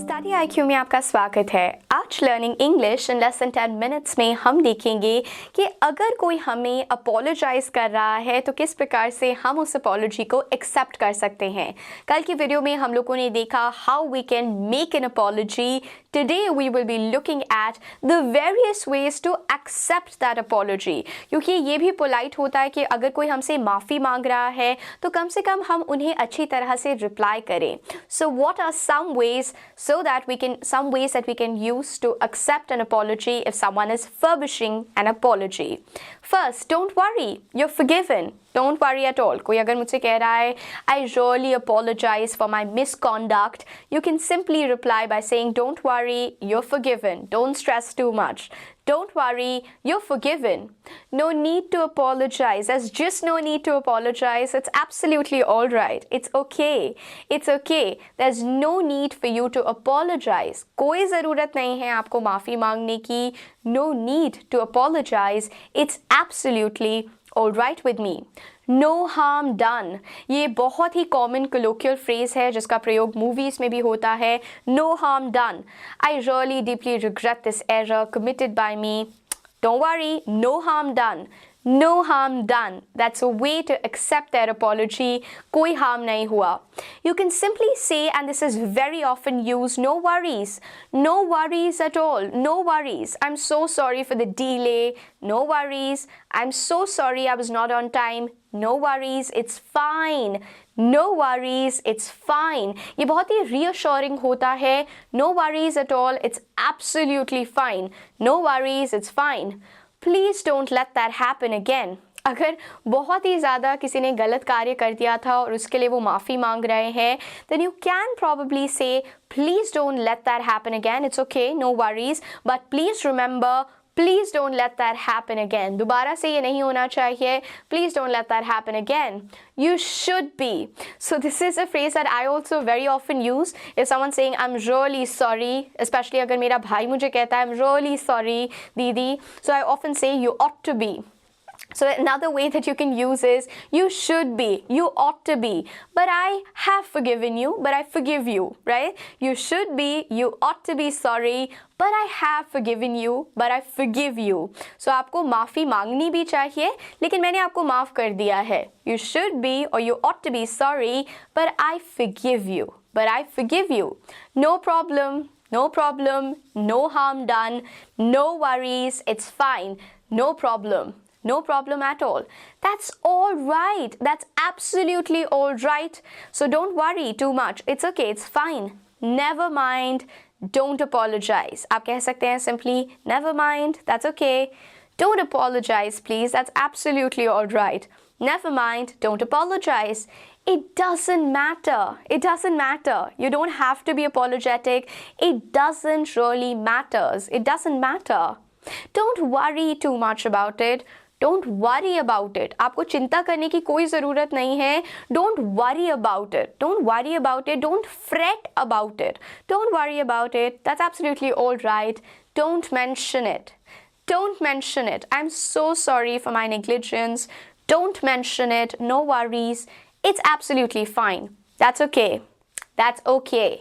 Study IQ में आपका स्वागत है। आज learning English in less than 10 minutes में हम देखेंगे कि अगर कोई हमें अपोलोजाइज कर रहा है तो किस प्रकार से हम उस अपोलॉजी को एक्सेप्ट कर सकते हैं। कल की वीडियो में हम लोगों ने देखा how we can make an apology. Today we will be looking at the various ways to accept that apology, क्योंकि ये भी पोलाइट होता है कि अगर कोई हमसे माफ़ी मांग रहा है तो कम से कम हम उन्हें अच्छी तरह से रिप्लाई करें। So what are some ways that we can use to accept an apology if someone is furbishing an apology. First, don't worry, you're forgiven. Don't worry at all. कोई अगर मुझसे कह रहा है I really apologize for my misconduct, you can simply reply by saying don't worry, you're forgiven. Don't stress too much. Don't worry, you're forgiven. No need to apologize. There's just no need to apologize. It's absolutely all right. It's okay. It's okay. There's no need for you to apologize. कोई ज़रूरत नहीं है आपको माफ़ी मांगने की. No need to apologize. It's absolutely all right with me. No harm done. ये बहुत ही कॉमन colloquial phrase है जिसका प्रयोग मूवीज़ में भी होता है. No harm done. I really deeply regret this error committed by me. Don't worry, no harm done. No harm done. That's a way to accept their apology. कोई harm नहीं हुआ. You can simply say, and this is very often used, no worries. No worries at all. No worries. I'm so sorry for the delay. No worries. I'm so sorry I was not on time. No worries. It's fine. No worries. It's fine. ये बहुत ही reassuring होता है. No worries at all. It's absolutely fine. No worries. It's fine. Please don't let that happen again. अगर बहुत ही ज़्यादा किसी ने गलत कार्य कर दिया था और उसके लिए वो माफ़ी मांग रहे हैं, then you can probably say, please don't let that happen again. It's okay, no worries. But please remember, please don't let that happen again. दोबारा से ये नहीं होना चाहिए. Please don't let that happen again. You should be. So this is a phrase that I also very often use. If someone's saying, I'm really sorry, especially अगर मेरा भाई मुझे कहता है, I'm really sorry, दीदी. So I often say, you ought to be. So another way that you can use is, you should be, you ought to be, but I have forgiven you, but I forgive you, right? You should be, you ought to be sorry, but I have forgiven you, but I forgive you. So आपको माफ़ी मांगनी भी चाहिए, लेकिन मैंने आपको माफ़ कर दिया है. You should be or you ought to be sorry, but I forgive you, but I forgive you. No problem, no problem, no harm done, no worries, it's fine, no problem. No problem at all. That's all right. That's absolutely all right. So don't worry too much. It's okay. It's fine. Never mind. Don't apologize. आप कह सकते हैं simply, never mind. That's okay. Don't apologize, please. That's absolutely all right. Never mind. Don't apologize. It doesn't matter. It doesn't matter. You don't have to be apologetic. It doesn't really matters. It doesn't matter. Don't worry too much about it. Don't worry about it. आपको चिंता करने की कोई ज़रूरत नहीं है. Don't worry about it. Don't worry about it. Don't fret about it. Don't worry about it. That's absolutely all right. Don't mention it. Don't mention it. I'm so sorry for my negligence. Don't mention it. No worries. It's absolutely fine. That's okay. That's okay.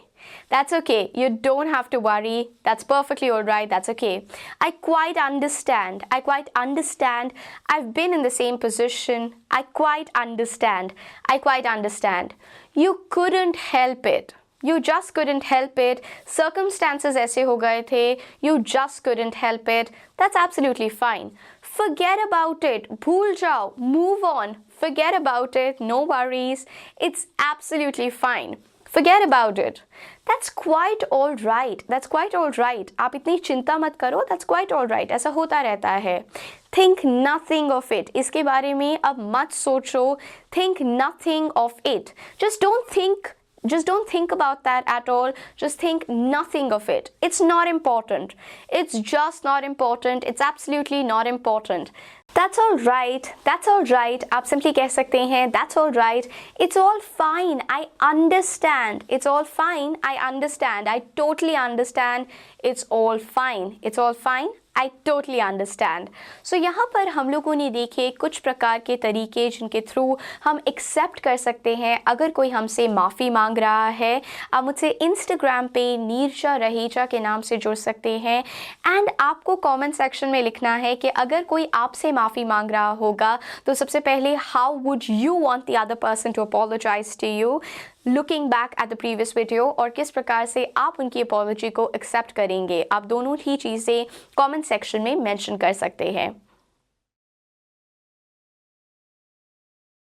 That's okay. You don't have to worry. That's perfectly all right. That's okay. I quite understand. I quite understand. I've been in the same position. I quite understand. I quite understand. You couldn't help it. You just couldn't help it. Circumstances ऐसे हो गए थे. You just couldn't help it. That's absolutely fine. Forget about it. भूल जाओ. Move on. Forget about it. No worries. It's absolutely fine. Forget about it. That's quite all right. That's quite all right. आप इतनी चिंता मत करो. That's quite all right. ऐसा होता रहता है. Think nothing of it. इसके बारे में अब मत सोचो. Think nothing of it. Just don't think about that at all. Just think nothing of it. It's not important. It's just not important. It's absolutely not important. That's all right. That's all right. आप simply कह सकते हैं that's all right. It's all fine. I understand. It's all fine. I understand. I totally understand. It's all fine. It's all fine. I totally understand. So यहाँ पर हम लोगों ने देखे कुछ प्रकार के तरीके जिनके थ्रू हम एक्सेप्ट कर सकते हैं अगर कोई हमसे माफ़ी मांग रहा है। आप मुझसे इंस्टाग्राम पे नीरजा रहेजा के नाम से जुड़ सकते हैं एंड आपको कमेंट सेक्शन में लिखना है कि अगर कोई आपसे माफ़ी मांग रहा होगा तो सबसे पहले how would you want the other person to apologise to you looking back at the previous video, और किस प्रकार से आप उनकी अपॉलॉजी को एक्सेप्ट करेंगे। आप दोनों ही चीज़ें कमेंट सेक्शन में मेंशन कर सकते हैं।